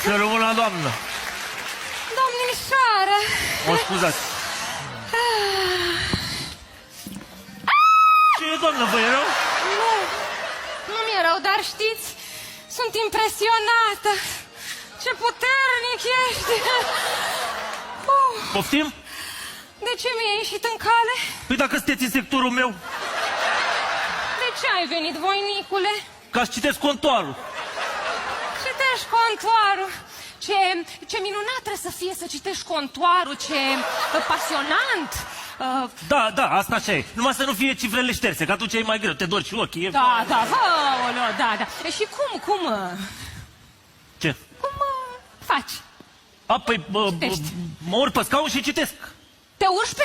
Să rămână, doamnă. Domnișoară. O scuzați. Ce e, doamnă, vă e rău? Nu mi-e rău, dar știți, sunt impresionată. Ce puternic ești. Poftim? De ce mi-ai ieșit în cale? Păi dacă sunteți în sectorul meu, De ce ai venit, voinicule? ca să citesc contoarul. Citești contoarul. Ce minunat trebuie să fie să citești contoarul, ce pasionant. Da, asta așa e. Numai să nu fie cifrele șterse, că atunci e mai greu, te dori și ochii. Da, aoleo, da. Și cum Ce? faci? Păi, mă urc pe scaun și citesc. Te urci pe